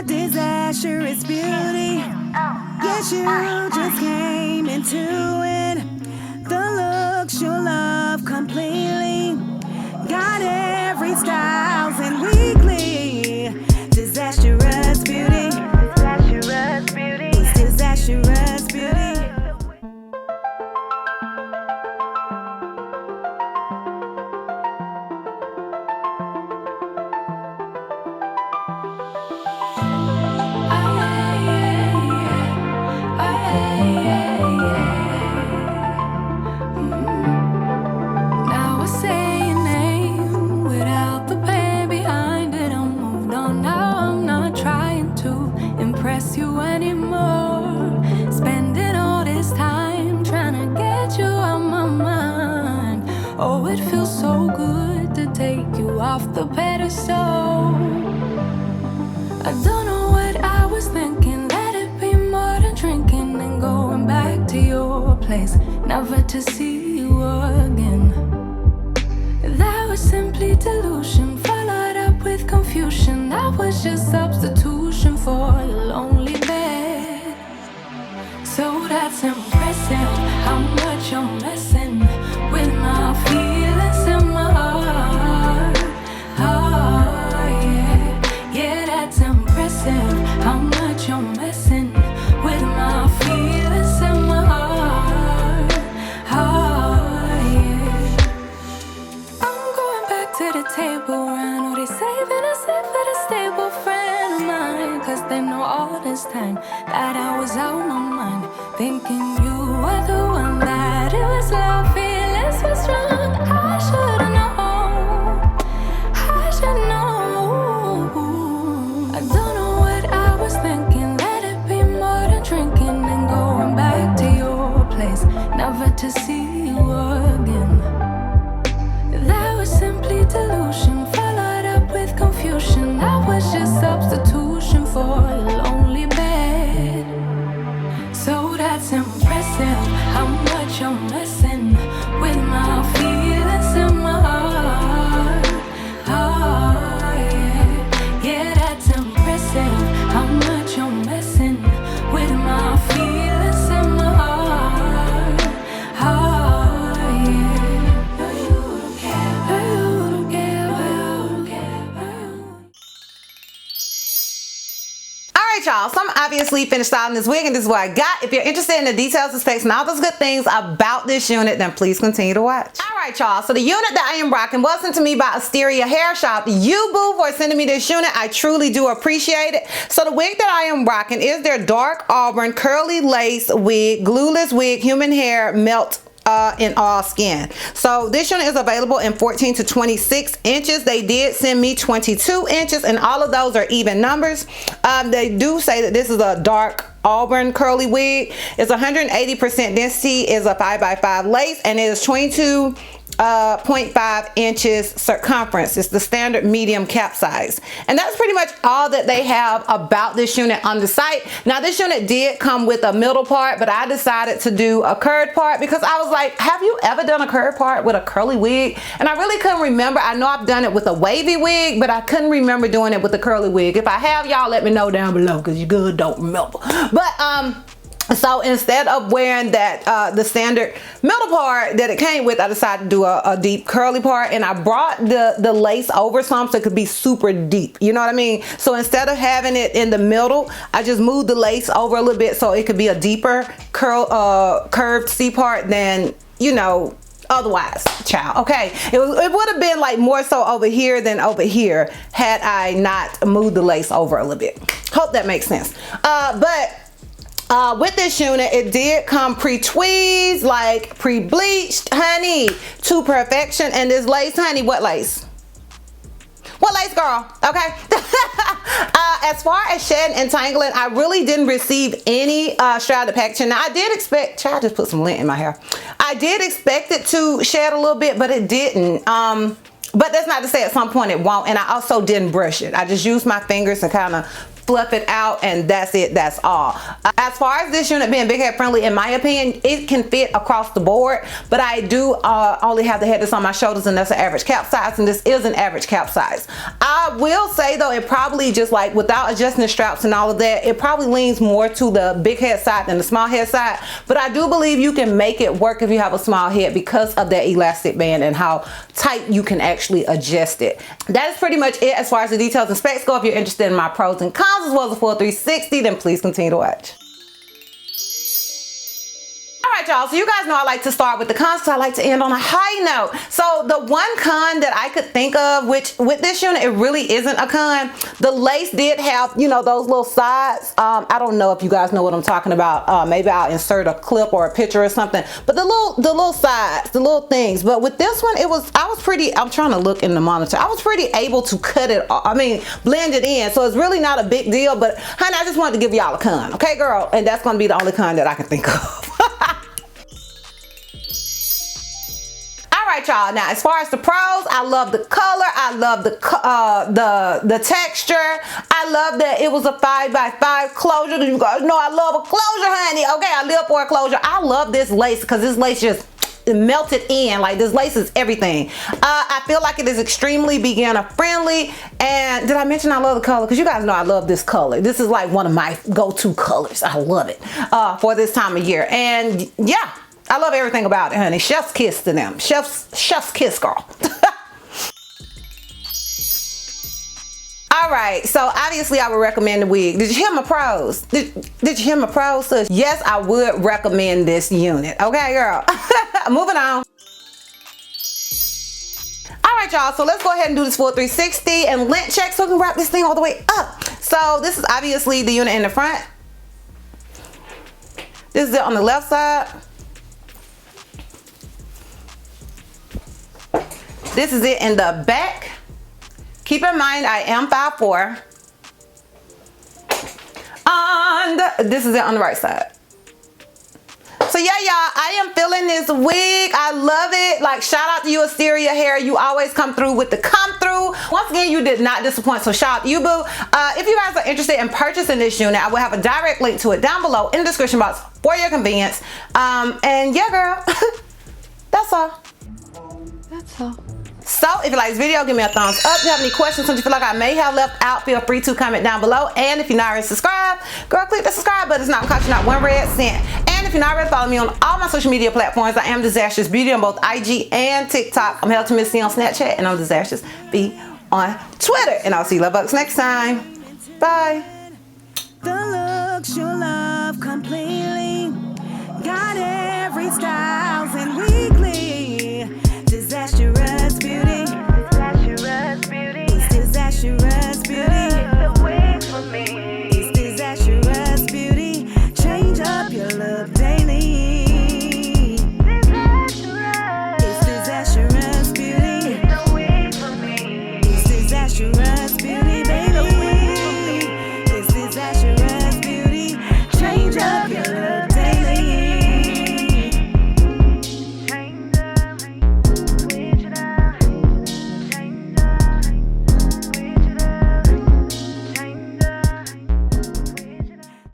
disastrous beauty. Yes, you just came into it. The looks you love completely. Got every styles and weekly. Disastrous beauty. Disastrous beauty. It's disastrous beauty. You anymore, spending all this time trying to get you out my mind. Oh, it feels so good to take you off the pedestal. I don't know what I was thinking. Let it be more than drinking and going back to your place, never to see you again. That was simply delusion, followed up with confusion. That was just substitution for your lonely bed. So that's impressive, how much you're messing with my feelings in my heart. Oh yeah, yeah, that's impressive, how much you're messing with my feelings in my heart. Oh yeah, I'm going back to the table, I know they saving us for the stable friend of mine. Cause they know all this time that I was out my mind, thinking you were the one, that it was love, feelings were strong. I should've known, I should know. I don't know what I was thinking. Let it be more than drinking and going back to your place, never to see you again. That was simply delusion, followed up with confusion. That was just substitution for your lonely bed. So that's impressive, how much you're messing with my feelings in my heart. Oh yeah, yeah, that's impressive, how much you're messing with my feelings in my heart. Oh yeah, no, you don't care, no, you don't care, no, you don't care. Alright y'all, so I'm obviously finished styling this wig and this is what I got. If you're interested in the details, the specs, and all those good things about this unit, then please continue to watch. Alright y'all, so the unit that I am rocking was sent to me by Asteria Hair Shop. You boo for sending me this unit. I truly do appreciate it. So the wig that I am rocking is their dark Auburn curly lace wig, glueless wig, human hair melt in all skin. So this unit is available in 14 to 26 inches. They did send me 22 inches and all of those are even numbers. They do say that this is a dark Auburn curly wig. It's 180% density, is a 5x5 lace, and it is 22.5 inches circumference. It's the standard medium cap size, and that's pretty much all that they have about this unit on the site. Now this unit did come with a middle part, but I decided to do a curved part because I was like, have you ever done a curved part with a curly wig? And I really couldn't remember. I know I've done it with a wavy wig, but I couldn't remember doing it with a curly wig. If I have, y'all let me know down below because you good don't remember. But so instead of wearing that the standard middle part that it came with, I decided to do a deep curly part, and I brought the lace over some so it could be super deep, you know what I mean? So instead of having it in the middle, I just moved the lace over a little bit so it could be a deeper curved C part than, you know, otherwise, child. Okay, it would have been like more so over here than over here had I not moved the lace over a little bit. Hope that makes sense. With this unit, it did come pre-tweezed, like pre-bleached, honey, to perfection. And this lace, honey, what lace? What lace, girl? Okay. As far as shedding and tangling, I really didn't receive any shrouded packaging. Now I did expect, child, just put some lint in my hair. I did expect it to shed a little bit, but it didn't. But that's not to say at some point it won't. And I also didn't brush it. I just used my fingers to kind of fluff it out, and that's it, that's all. As far as this unit being big head friendly, in my opinion, it can fit across the board, but I do only have the head that's on my shoulders, and that's an average cap size, and this is an average cap size. I will say though, it probably just like without adjusting the straps and all of that, it probably leans more to the big head side than the small head side, but I do believe you can make it work if you have a small head because of that elastic band and how tight you can actually adjust it. That is pretty much it as far as the details and specs go. If you're interested in my pros and cons as well as a full 360, then please continue to watch. Alright y'all, so you guys know I like to start with the cons because I like to end on a high note. So the one con that I could think of, which with this unit it really isn't a con, the lace did have, you know, those little sides. I don't know if you guys know what I'm talking about. Maybe I'll insert a clip or a picture or something. But the little sides, the little things. But with this one, I'm trying to look in the monitor. I was pretty able to cut it, blend it in. So it's really not a big deal. But honey, I just wanted to give y'all a con. Okay, girl? And that's going to be the only con that I can think of. Alright y'all, now as far as the pros, I love the color, I love the texture, I love that it was a 5x5 closure. You guys know I love a closure, honey. Okay, I live for a closure. I love this lace because this lace just melted in. Like, this lace is everything. I feel like it is extremely beginner friendly. And did I mention I love the color? Because you guys know I love this color. This is like one of my go-to colors. I love it for this time of year. And yeah, I love everything about it, honey. Chef's kiss to them. Chef's kiss, girl. All right, so obviously I would recommend the wig. Did you hear my pros? Did you hear my pros? So yes, I would recommend this unit. Okay, girl. Moving on. All right, y'all, so let's go ahead and do this full 360 and lint check so we can wrap this thing all the way up. So this is obviously the unit in the front. This is it on the left side. This is it in the back. Keep in mind, I am 5'4". And this is it on the right side. So yeah, y'all, I am feeling this wig. I love it. Like, shout out to you, Asteria hair. You always come through with the come through. Once again, you did not disappoint. So shout out to you, boo. If you guys are interested in purchasing this unit, I will have a direct link to it down below in the description box for your convenience. And yeah, girl, that's all. That's all. So if you like this video, give me a thumbs up. If you have any questions that you feel like I may have left out, feel free to comment down below. And if you're not already subscribed, girl, click the subscribe button. It's not costing you not one red cent. And if you're not already following me on all my social media platforms, I am DizastrousBeauty on both IG and TikTok. I'm held to Miss C on Snapchat, and I'm DizastrousB on Twitter. And I'll see you love bugs next time. Bye. The looks you love completely got every style.